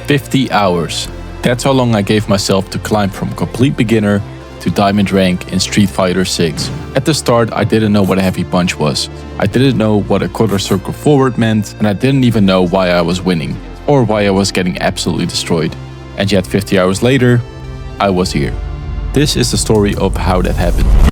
50 hours. That's how long I gave myself to climb from complete beginner to diamond rank in Street Fighter 6. At the start, I didn't know what a heavy punch was. I didn't know what a quarter circle forward meant, and I didn't even know why I was winning, or why I was getting absolutely destroyed. And yet 50 hours later, I was here. This is the story of how that happened.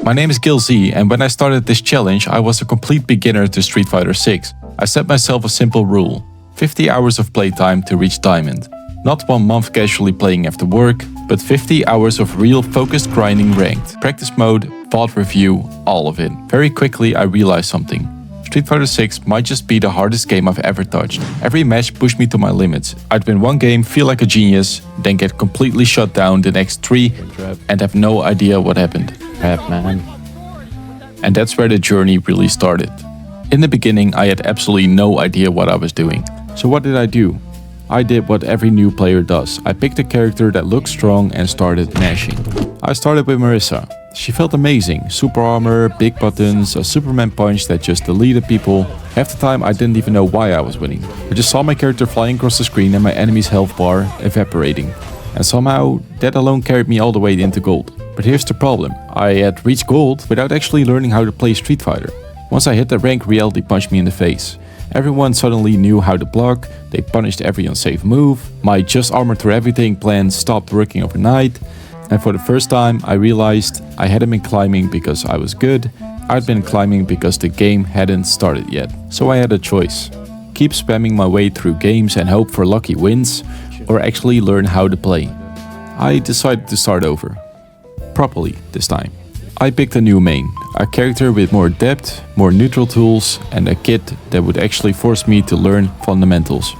My name is GaleZ, and when I started this challenge, I was a complete beginner to Street Fighter 6. I set myself a simple rule: 50 hours of playtime to reach diamond. Not 1 month casually playing after work, but 50 hours of real focused grinding ranked. Practice mode, VOD review, all of it. Very quickly I realized something. Street Fighter 6 might just be the hardest game I've ever touched. Every match pushed me to my limits. I'd win one game, feel like a genius, then get completely shut down the next 3 and have no idea what happened. Man. And that's where the journey really started. In the beginning I had absolutely no idea what I was doing. So what did I do? I did what every new player does. I picked a character that looked strong and started mashing. I started with Marissa. She felt amazing. Super armor, big buttons, a Superman punch that just deleted people. Half the time I didn't even know why I was winning. I just saw my character flying across the screen and my enemy's health bar evaporating. And somehow that alone carried me all the way into gold. But here's the problem. I had reached gold without actually learning how to play Street Fighter. Once I hit that rank, reality punched me in the face. Everyone suddenly knew how to block, they punished every unsafe move, my just armor through everything plan stopped working overnight, and for the first time I realized I hadn't been climbing because I was good, I'd been climbing because the game hadn't started yet. So I had a choice: keep spamming my way through games and hope for lucky wins, or actually learn how to play. I decided to start over. Properly this time. I picked a new main, a character with more depth, more neutral tools, and a kit that would actually force me to learn fundamentals.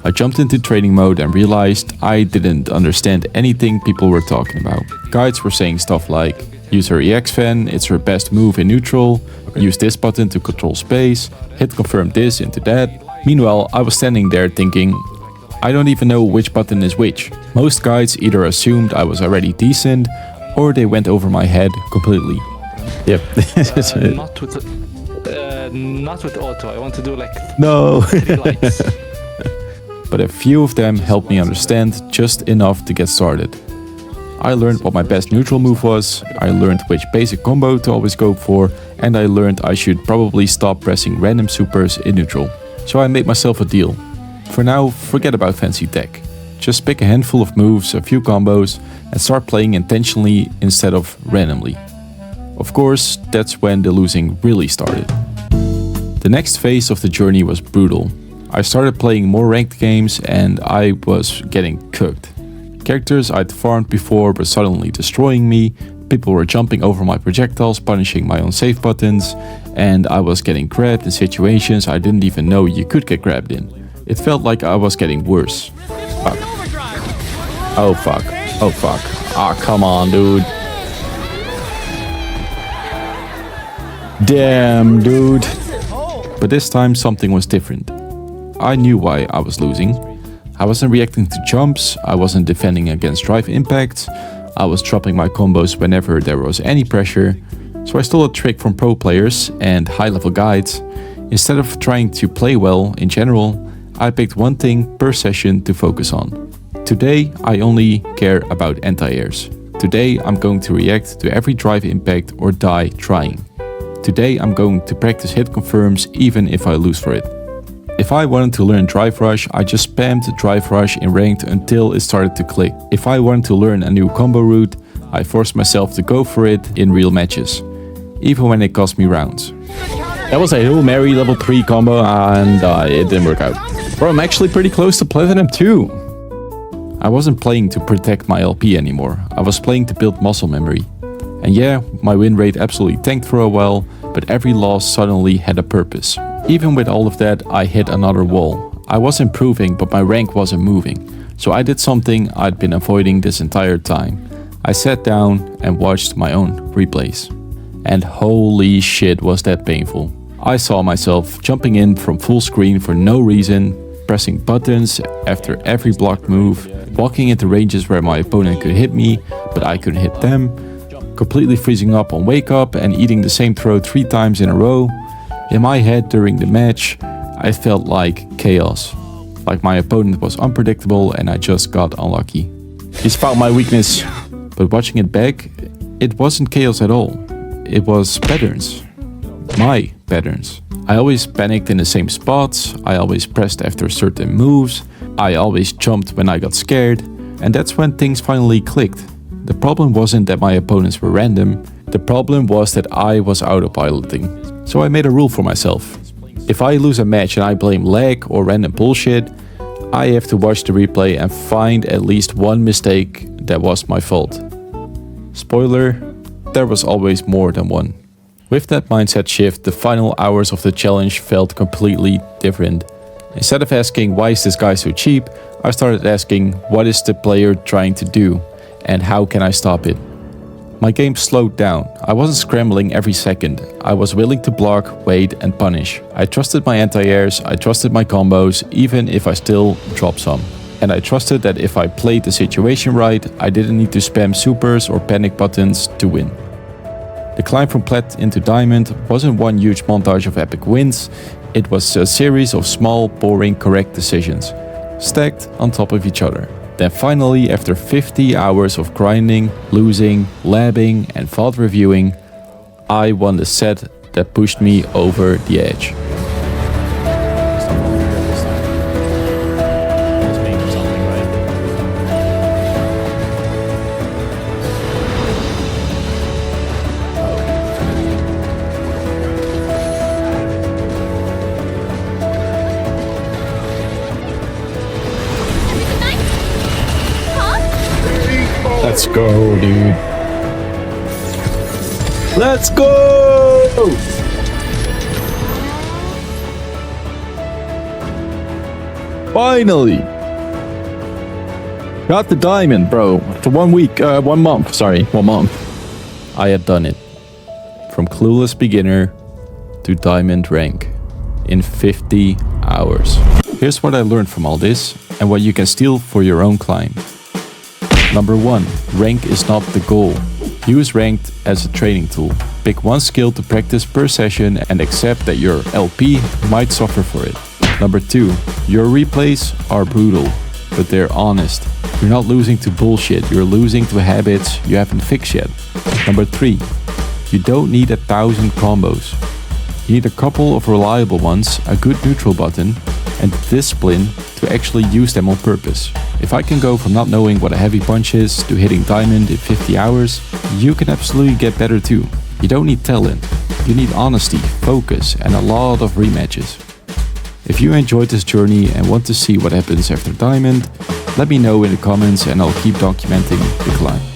I jumped into training mode and realized I didn't understand anything people were talking about. Guides were saying stuff like, use her EX fan, it's her best move in neutral, use this button to control space, hit confirm this into that. Meanwhile, I was standing there thinking, I don't even know which button is which. Most guides either assumed I was already decent, or they went over my head completely. Yep. Not with auto. I want to do like No. 3 lights. But a few of them helped me understand just enough to get started. I learned what my best neutral move was, I learned which basic combo to always go for, and I learned I should probably stop pressing random supers in neutral. So I made myself a deal. For now, forget about fancy tech. Just pick a handful of moves, a few combos, and start playing intentionally instead of randomly. Of course, that's when the losing really started. The next phase of the journey was brutal. I started playing more ranked games and I was getting cooked. Characters I'd farmed before were suddenly destroying me, people were jumping over my projectiles, punishing my unsafe buttons, and I was getting grabbed in situations I didn't even know you could get grabbed in. It felt like I was getting worse. Fuck. Oh fuck. Oh fuck. Ah, come on, dude. Damn, dude. But this time something was different. I knew why I was losing. I wasn't reacting to jumps, I wasn't defending against drive impacts, I was dropping my combos whenever there was any pressure. So I stole a trick from pro players and high-level guides. Instead of trying to play well in general, I picked one thing per session to focus on. Today, I only care about anti-airs. Today, I'm going to react to every drive impact or die trying. Today, I'm going to practice hit confirms even if I lose for it. If I wanted to learn drive rush, I just spammed drive rush in ranked until it started to click. If I wanted to learn a new combo route, I forced myself to go for it in real matches, even when it cost me rounds. That was a Hail Mary level 3 combo and it didn't work out. Bro, I'm actually pretty close to Platinum too. I wasn't playing to protect my LP anymore, I was playing to build muscle memory. And yeah, my win rate absolutely tanked for a while, but every loss suddenly had a purpose. Even with all of that, I hit another wall. I was improving, but my rank wasn't moving. So I did something I'd been avoiding this entire time. I sat down and watched my own replays. And holy shit was that painful. I saw myself jumping in from full screen for no reason, pressing buttons after every blocked move, walking into ranges where my opponent could hit me, but I couldn't hit them, completely freezing up on wake up and eating the same throw 3 times in a row. In my head during the match, I felt like chaos. Like my opponent was unpredictable and I just got unlucky. He's found my weakness. But watching it back, it wasn't chaos at all. It was patterns. My patterns. I always panicked in the same spots, I always pressed after certain moves, I always jumped when I got scared, and that's when things finally clicked. The problem wasn't that my opponents were random, the problem was that I was autopiloting. So I made a rule for myself. If I lose a match and I blame lag or random bullshit, I have to watch the replay and find at least one mistake that was my fault. Spoiler, there was always more than one. With that mindset shift, the final hours of the challenge felt completely different. Instead of asking why is this guy so cheap, I started asking what is the player trying to do and how can I stop it. My game slowed down. I wasn't scrambling every second. I was willing to block, wait and punish. I trusted my anti-airs, I trusted my combos, even if I still dropped some. And I trusted that if I played the situation right, I didn't need to spam supers or panic buttons to win. The climb from Plat into Diamond wasn't one huge montage of epic wins, it was a series of small, boring, correct decisions, stacked on top of each other. Then finally, after 50 hours of grinding, losing, labbing and fault reviewing, I won the set that pushed me over the edge. Let's go, dude. Let's go! Finally! Got the diamond, bro. For 1 week, 1 month. Sorry, 1 month. I had done it. From clueless beginner to diamond rank in 50 hours. Here's what I learned from all this and what you can steal for your own climb. Number 1, rank is not the goal. Use ranked as a training tool. Pick one skill to practice per session and accept that your LP might suffer for it. Number 2, your replays are brutal, but they're honest. You're not losing to bullshit, you're losing to habits you haven't fixed yet. Number 3, you don't need 1,000 combos. You need a couple of reliable ones, a good neutral button, and the discipline to actually use them on purpose. If I can go from not knowing what a heavy punch is to hitting diamond in 50 hours, you can absolutely get better too. You don't need talent, you need honesty, focus and a lot of rematches. If you enjoyed this journey and want to see what happens after diamond, let me know in the comments and I'll keep documenting the climb.